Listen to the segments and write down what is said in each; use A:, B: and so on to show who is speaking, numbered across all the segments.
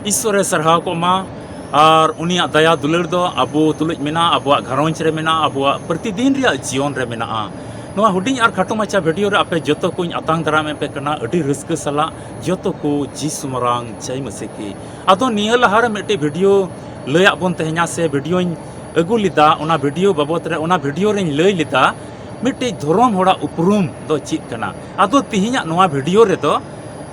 A: ईश्वरे सरहाव को मा और उनिया दया दुलर दो अबो तुलुज मेना अबुआ घरोंज रे मेना अबुआ प्रतिदिन रिया जीवन रे मेना नोआ हुडिंग आर खाटो माचा वीडियो रे आपे जतो को अतांग दराम एपे कना अडी रिस्क सला जतो को जीसु मरांग जय मसीह अदो निया लहार मेटे वीडियो लया बोन तेहना से वीडियो अगु लिदा ओना वीडियो बाबत रे ओना वीडियो रे लय लिदा मिटे धर्म होड़ा उपरुम दो चीज कना अदो तिहिना नोआ वीडियो रे दो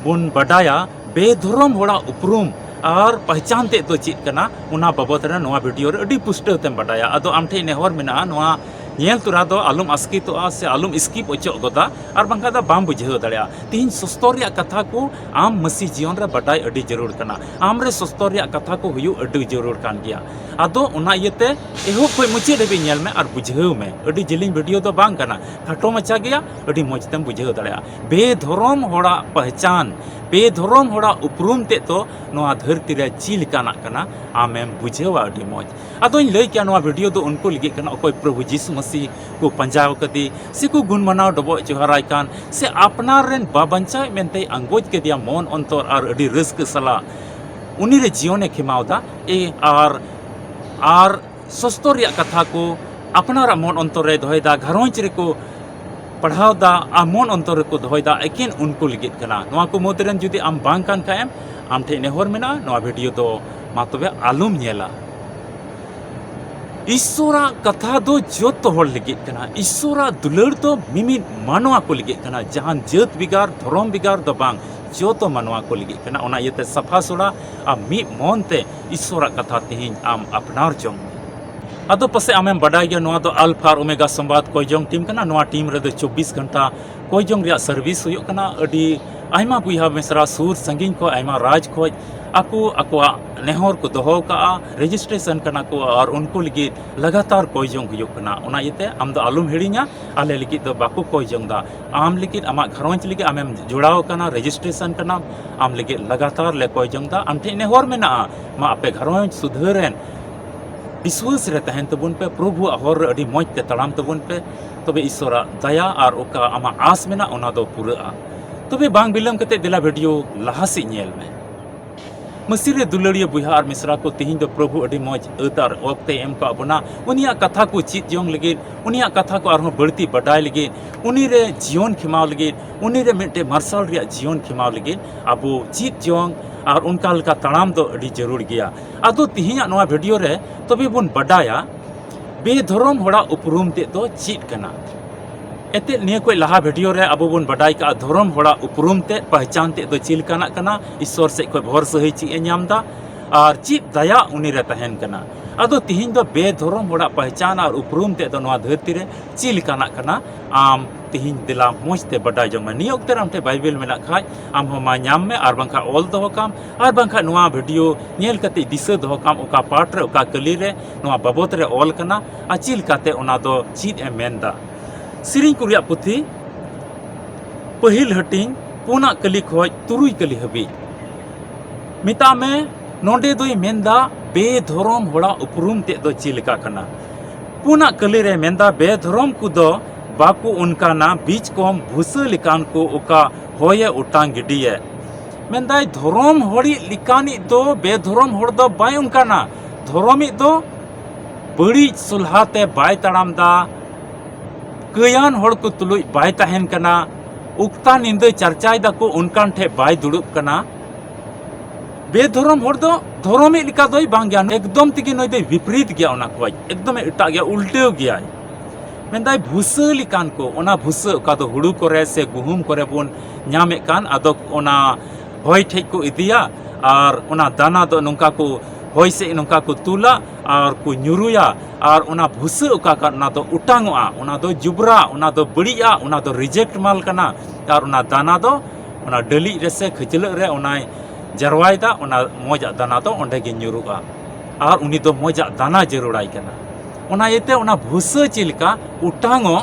A: बुन बडाया बेधर्म होड़ा उपरुम और पहचान ते तो चीज कना उना बाबत रे नोआ वीडियो रे अडी पुष्ट तेम बडाया अदो आमठे नेहर मेना नोआ नेल तुरा दो आलम अस्कितो से आलम स्किप ओचो गोदा और बंका दा बाम बुझे दड़िया तीन सस्तोरिया कथा को आम मसीह जीवन रे बडाय अडी जरूर कना आम रे सस्तोरिया कथा को हुयु अडी जरूर कान गया अदो उना इयते एहो कोई मुचे देबे नेल में और बुझेउ में अडी जिलिंग वीडियो दो बांग कना खाटो मचा गया अडी मजतम बुझे दड़िया बेधर्म होड़ा पहचान बेधर्म होड़ा उपरुम ते तो नोआ धरती रे चिल काना कना आमेम बुझेवा अडी मज अदो इन लय क्या नोआ वीडियो दो उनको लगे कना कोई प्रभु यीशु मसीह को पंजाव कदी से को गुण मनाव डबो जोहराय कान से अपनार रेन बाबंचा मेनते अंगोज के दिया मन अंतर और अडी रिस्क सला उनी रे जीवने खिमावदा ए और सस्तोरिया कथा को अपनारा मन अंतर रे दोयदा घरोंच रे को पढ़ाव दा आ मन अंतर को दोयदा एकिन उनको लगे कना नोआ को मोदरन जुदी आम बांग कान कायम आम ठे नेहर मेना नोआ वीडियो दो मा तबे आलुम नेला ईश्वरा कथा दो जोत होड़ लगे कना ईश्वरा दुलड़ तो मिमिन मानवा को लगे कना जहान जत बिगार धर्म बिगार दो बांग जोतो मानवा को लगे कना ओना येते सफा सोड़ा आ मी मोनते ईश्वरा कथा तिहिं आम अपनार जोंग अदो पसे आमें बडाय गया नोआ दो अल्फा और ओमेगा संवाद कोयजोंग टीम कना नोआ टीम रे 24 घंटा कोयजोंग रिया सर्विस हुयो कना अडी आयमा बुया मेसरा सूर संगिन को आयमा राज को अको नेहर को दोहो का रजिस्ट्रेशन कना को और उनको लगी लगातार कोयजोंग हुयो कना ओना येते आम दो आलुम हिड़िया आले लगी दो बाको कोयजोंग दा आम लगी आमा घरोंच लगी आमें जुड़ाव कना रजिस्ट्रेशन कना आम लगी लगातार ले कोयजोंग दा आम ठे नेहर मेना मा आपे घरोंच सुधरेन विश्वास रे तहन तबुन पे प्रभु हर अडी मौज ते तड़ाम तबुन पे तबे ईश्वरा दया और ओका आमा आस मेना ओना दो पूरा तबे बांग बिलम कते दिला वीडियो लहासी नेल में मसीह रे दुलड़िया बुहा और मिश्रा को तिहिं दो प्रभु अडी मौज अतार ओक्ते एम का बना उनिया कथा को चीज जोंग लगे उनिया कथा को आरो बढ़ती बडाय लगे उनी रे जीवन खिमाव लगे उनी रे मिटे मार्शल रिया जीवन खिमाव लगे अबो चीज जोंग और उनका लका तड़ाम दो अडी जरूर गया अदो तिहिं नोआ वीडियो रे तबे बुन बडाया बेधर्म होड़ा उपरुम ते दो चीज कना एते निया कोई लहा वीडियो रे अबो बुन बडाई का धर्म होड़ा उपरुम ते पहचान ते दो चिल काना कना ईश्वर से कोई भर सही ची नामदा और ची दया उनी रे तहन कना अदो तिहिं दो बेधर्म होड़ा पहचान और उपरुम ते दो नोआ धरती रे चिल काना कना आम तिहिं दिला मोज ते बडाई जम निया ओक्ते रामते बाइबल मेना खाय आम हो मा नाम में और बंखा ऑल दो काम और बंखा नोआ वीडियो नेल कते दिसे दो काम ओका पार्ट रे ओका कली रे नोआ बाबत रे ऑल कना आ चिल काते ओना दो चीज ए मेनदा सिरिंग कुरिया पुथी पहिल हटिंग पुना कली खोज तुरुई कली हबी मिता में नोंडे दोई मेंदा बेधर्म होड़ा उपरुम ते दो चिलका कना पुना कली रे मेंदा बेधर्म को दो बाकू उनका ना बीच कोम भूसा लिकान को ओका होये उटांग गिडिये मेंदाय धर्म होड़ी लिकानी दो बेधर्म होड़ दो बाय उनका ना धर्मी दो बड़ी सुलहाते बाय तड़ाम दा कयान होड़ को तुलुई बाय तहन कना उक्ता निंदे चर्चाय दा को उनकान ठे बाय दुड़ुब कना बेधर्म होड़ दो धर्मी लिका दोई बांग गया एकदम तिगी नय दे विपरीत गया ओना को एकदम एटा गया उल्टेव गया मेंदाय भूसा लिकान को ओना भूसा ओका दो हुड़ू करे से गुहुम करे बुन न्यामे कान अदो ओना होय ठे को इदिया और ओना दाना दो नोंका को होय से नोंका को तुला और को न्युरुया और ओना भूसा ओका काना दो उटांगोआ ओना दो जुबरा ओना दो बड़िया ओना दो रिजेक्ट माल कना और ओना दाना दो ओना डली रे से खचल रे ओना जरवायदा ओना मोजा दाना दो ओंडे गे न्युरुआ और उनी दो मोजा दाना जरूराय कना ओना येते ओना भूसा चिलका उटांगो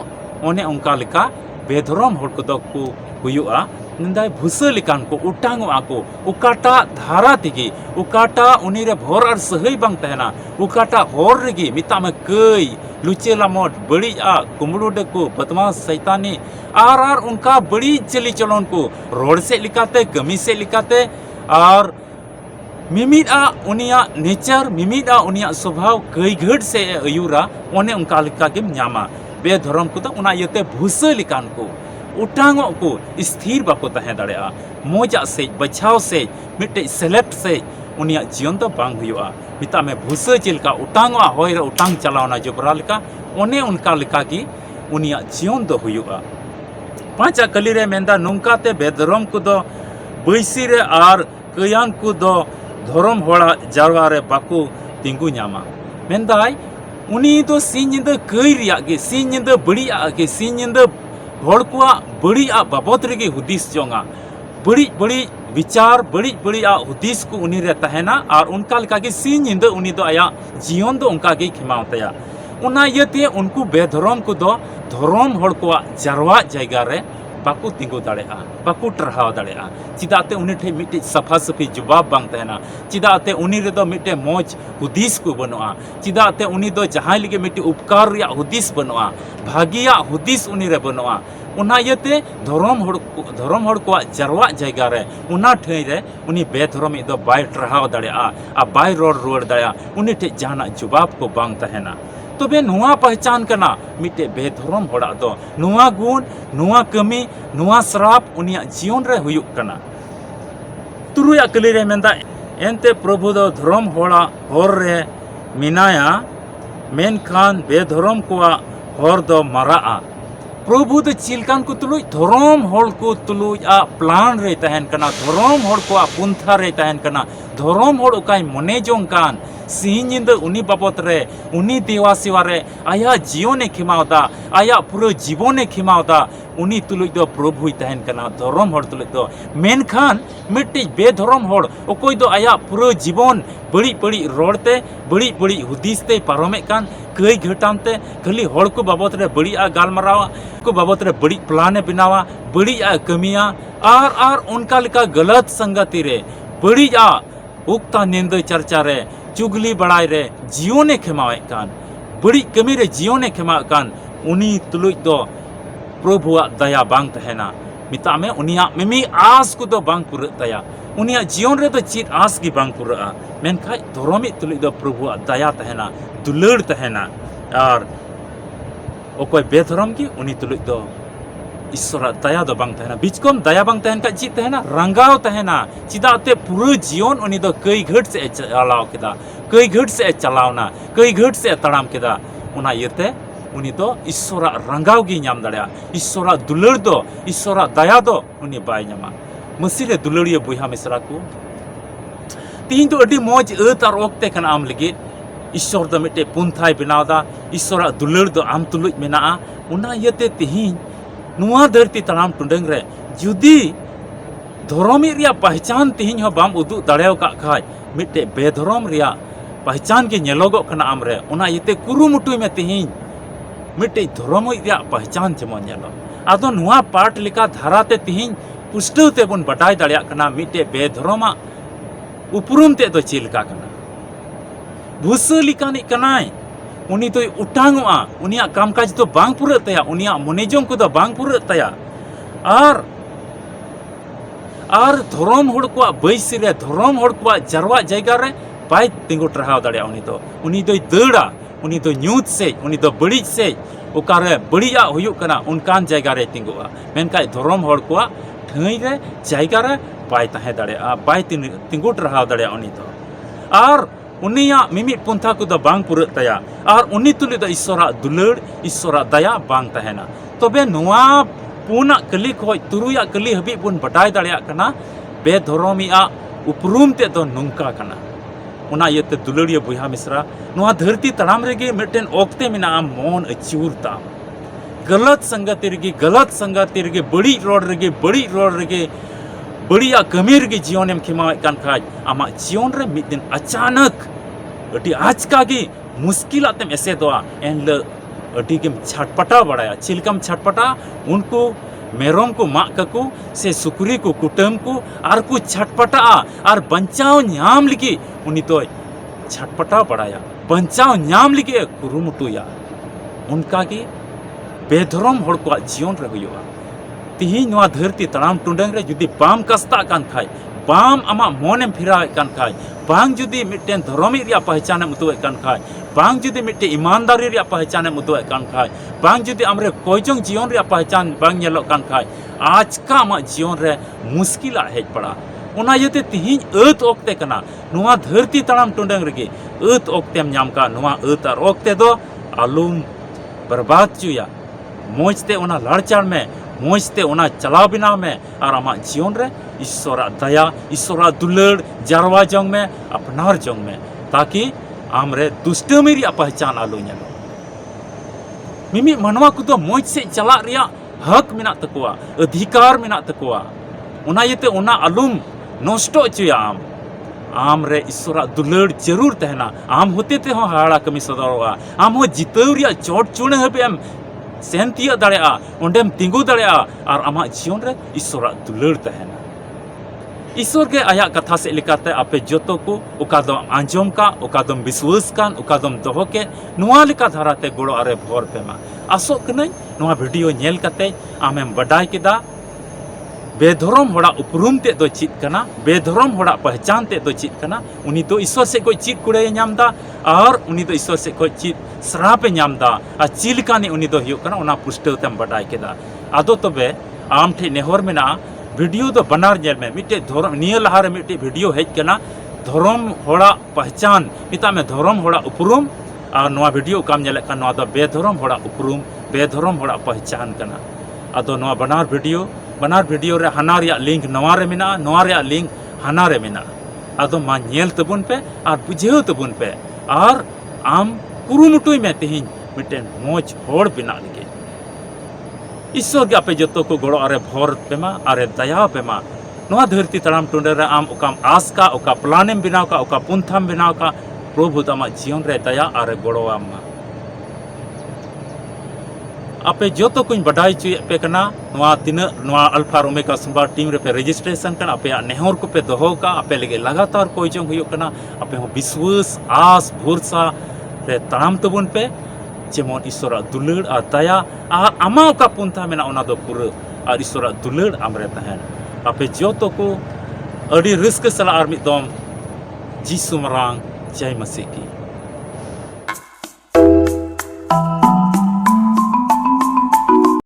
A: ओने ओंका लेका बेधर्म होड़ को दो को हुयुआ निंदाय भूसा लिकान को उटांगो आको उकाटा धारा तिगी उकाटा उनी रे भोर और सही बांग तहना उकाटा होर रेगी मिता में कई लुचेला मोट बड़ी आ कुमड़ू को बदमाश सैतानी आर उनका बड़ी चली चलन को रोड से लिखाते गमी से लिखाते और मिमिदा उनिया नेचर मिमिदा उनिया स्वभाव कई घड़ से अयुरा ओने उनका लिखा के न्यामा बे धर्म को उना यते भूसा लिकान को उठांगो को स्थिर बाको तहे दड़ेया मोजा से बचाव से मिटे सेलेक्ट से उनिया जीवन तो बांग हुआ मिता में भूसा चिलका उठांगो होय उठांग चलावना जोबरा लिका ओने उनका लिखा की उनिया जीवन तो हुआ पांचा कली रे मेंदा नुंकाते बेधर्म को दो बैसी रे आर कयान को दो धर्म होड़ा जारवा रे बाको तिंगु न्यामा मेंदाय उनी तो सिंजिंद कई रिया के सिंजिंद बड़िया के सिंजिंद होड़ को बड़िया बाबत रे हुदिस जोंगा बड़ी बड़ी विचार बड़ी बड़ी हुदिस को उनी रे तहना और उनका लका के सिंजिंद उनी दो आया जीवन दो उनका के खिमावतया उना यते उनको बेधर्म को दो धर्म होड़ को जारवा जायगा रे बाको तिंगु दाड़ेगा बाको टरहाव दाड़ेगा चिदाते उनी ठे मिटे सफा सफी जवाब बांग तहना चिदाते उनी रे दो मिटे मौज हुदिस को बनोआ चिदाते उनी दो जहां लिगे मिटे उपकार रिया हुदिस बनोआ भागिया हुदिस उनी रे बनोआ उना यते धर्म होड़ को जारवा जायगा रे उना ठई रे उनी बेधर्म दो बाय टरहाव दाड़ेगा आ बाय रोड रोड दाड़ेगा उनी ठे जाना जवाब को बांग तहना तबे नुआ पहचान करना मिटे बेधर्म होड़ा दो नुआ गुण नुआ कमी नुआ श्राप उनिया जीवन रे हुयुक कना तुरुया कली रे मेंदा एनते प्रभु दो धर्म होड़ा होर रे मिनाया मेनखान बेधर्म को होर दो मराआ प्रभु दो चिलकान को तुलुई धर्म होड़ को तुलुई प्लान रे तहन कना धर्म होड़ को पुंथा रे तहन कना धर्म होड़ उकाई मने जोंकान सिंजिंद उनी बाबत रे उनी देवा सेवा रे आया जीवने खिमावदा आया पूरा जीवने खिमावदा उनी तुलुई दो प्रभु तहन कना धर्म होड़ तुलुई दो मेनखान मिट्टी बेधर्म होड़ ओकोई दो आया पूरा जीवन बड़ी बड़ी रोड़ते बड़ी बड़ी हुदिसते पारमे कान कई घटामते खाली होड़ को बाबत रे बड़ी गालमारावा को बाबत रे बड़ी प्लाने बनावा बड़ी कमिया आर उनका लिका गलत संगति रे बड़ी उक्ता निंद चर्चा रे चुगली बड़ाई रे जीवने खेमावे कान बड़ी कमी रे जीवने खेमा कान उनी तुलुई दो प्रभुआ दया बांग तहना मिता में उनिया मिमी आस को दो बांग पुर दया उनिया जीवन रे तो चीत आस की बांग पुरा मेनखा धर्मी तुलुई दो प्रभुआ दया तहना दुलड़ तहना और ओकोय बेधर्म की उनी तुलुई दो ईश्वर दया दो बांग तहना बिचकम दया बांग तहन का जी तहना रंगाव तहना चिदाते पूरा जीवन उनी दो कई घट से चलाव केदा कई घट से चलावना कई घट से तड़ाम केदा उना यते उनी दो ईश्वर रंगाव गी नाम दड़या ईश्वर दुलड़ दो ईश्वर दया दो उनी बाय नामा मसीरे दुलड़िया बुहा मिसरा को तीन तो अडी मौज अतार ओक्ते कन आम लगी ईश्वर दो मिटे पुंथाय बनावदा ईश्वर दुलड़ दो आम तुलुज मेना उना यते तिहिन नुआ धरती तड़ाम टुंडंग रे जुदी धर्मी रिया पहचान तिहिन हो बाम उदु दाड़ेव का खाय मिटे बेधर्म रिया पहचान के नेलोगो कना आम रे उना यते कुरुमुटुय में तिहिन मिटे धर्म रिया पहचान जेमन नेलो आदो नुआ पाठ लिका धाराते तिहिन पुष्टव ते बन बटाय दाड़िया कना मिटे बेधर्मा उपरुम ते दो चिलका कना भूसली कानी कनाय उनी तो उठांगोआ उनिया कामकाज तो बांग पुरे तया उनिया मनेजों को तो बांग पुरे तया आर धर्म होड़ को बैसी रे धर्म होड़ को जारवा जायगा रे बाय तिंगु टरहाव दाड़िया उनी तो दड़ा उनी तो न्यूत से उनी तो बड़ी से ओकारे बड़िया हुयुक कना उनकान जायगा रे तिंगुआ मेनकाय धर्म होड़ को ठई रे जायगा रे बाय तहे दाड़िया बाय तिंगु टरहाव दाड़िया उनी तो आर उनिया मिमिट पुंथा को दो बांग पुर तया और उनी तुली दो ईश्वरा दुलड़ ईश्वरा दया बांग तहना तबे नुआ पुना कली खो तुरुया कली हबी बुन बटाय दाड़िया कना बेधर्मिया उपरुम ते दो नुंका कना उना यते दुलड़िया बुहा मिश्रा नुआ धरती तड़ाम रेगे मिटन ओक्ते मिना मन अचूरता गलत संगति रेगे बड़ी रोड रेगे बड़िया कमी रेगे जीवन एम खिमावे कान खाज आमा जीवन रे मिद दिन अचानक अटी आचका गी मुश्किल आतेम ऐसे दोआ एन ल अटी के छटपटा बड़ाया चिलकम छटपटा उनको मेरोम को मा कको से सुकुरी को कुटम को आर को छटपटा आर बंचाव न्याम लिकी उनी तो छटपटा बड़ाया बंचाव न्याम लिकी कुरुमुटुया उनका की बेधर्म होड़ को जीवन रे हुआ तिहिन नुआ धरती तड़ाम टुंडंग रे जुदी बाम कस्ता कान खाय बाम आमा मोनेम फिरावे कान खाय बांग जुदी मिट्टेन धर्मी रिया पहचाने मुतुए कान खाय बांग जुदी मिट्टे ईमानदारी रिया पहचाने मुतुए कान खाय बांग जुदी आमरे कोयजोंग जीवन रिया पहचान बांग नेलो कान खाय आज का आमा जीवन रे मुश्किल हेज पड़ा ओना यते तिहिं अत ओक्ते कना नुआ धरती तड़ाम टुंडंग रगे अत ओक्तेम नाम का नुआ अत आर ओक्ते दो आलूम बर्बाद चुया मोजते ओना लड़चाड़ में मोजते ओना चलाव बिनाव में और आमा जीवन रे ईश्वरा दया ईश्वरा दुलड़ जारवा जोंग में अपनार जोंग में ताकि आमरे दुष्टमी रिया पहचान आलू नेलो मिमी मनवा को तो मोज से चला रिया हक मेना तकुआ अधिकार मेना तकुआ ओना यते ओना आलूम नष्ट चुया आम रे ईश्वरा दुलड़ जरूर तहना आम होते ते हो हाड़ा कमी सदरवा आम हो जितव रिया चोट चुने हबेम सेंतिया दाड़ेआ ओंडेम तिंगु दाड़ेआ और आमा जीवन रे ईश्वरा दुलड़ तहना ईश्वर के आया कथा से लेकाते आपे जोतो को उकादम आंजोम का उकादम विश्वास कान उकादम दोहो के नुआ लेका धाराते गोड़ो अरे भोर पेमा आसो कनई नुआ वीडियो नेल काते आमेम बडाय केदा बेधरम होड़ा उपरुम ते दो चित कना बेधरम होड़ा पहचान ते दो चित कना उनी तो ईश्वर से कोई चित कुड़े नामदा और उनी तो ईश्वर से कोई चित श्राप नामदा आ चिलकानी उनी तो हियो कना उना पुष्टव तेम बडाय केदा आदो तबे आम ठे नेहर मेना वीडियो तो बनार जेल में मिट्टे धर्म निये लहारे मिट्टे वीडियो हेज कना धर्म होड़ा पहचान मिता में धर्म होड़ा उपरुम और नवा वीडियो काम नेले का नवा दो बेधर्म होड़ा उपरुम बेधर्म होड़ा पहचान कना आदो नवा बनार वीडियो रे हाना रिया लिंक नवा रे मेना नवा रिया लिंक हाना रे मेना आदो मा नेल तबुन पे और बुझेव तबुन पे और आम कुरुमुटुई में तिहिं मिट्टेन मोज होड़ बिना लगे ईश्वर के आपे जतो को गोड़ो अरे भोर पेमा अरे दया पेमा नवा धरती तड़ाम टुंडे रे आम ओकाम आस का ओका प्लानेम बिनाव का ओका पुंथाम बिनाव का प्रभु तमा जीवन रे दया अरे गोड़ो आमा आपे जोतो कुछ बडाई चुए पे कना नवा तिना नवा अल्फा ओमेगा संबार टीम रे पे रजिस्ट्रेशन कना आपे नेहर को पे दोहो का आपे लगे लगातार कोई जोंग हुयो कना आपे हो विश्वास आस भरोसा रे तड़ाम तबुन पे जेमन ईश्वरा दुलड़ और दया और आमा का पुंथा मेना ओना दो पुरा और ईश्वरा दुलड़ आमरे तहन आपे जोतो को अड़ी रिस्क सला आर मिदम जीसु मरांग जय मसीह की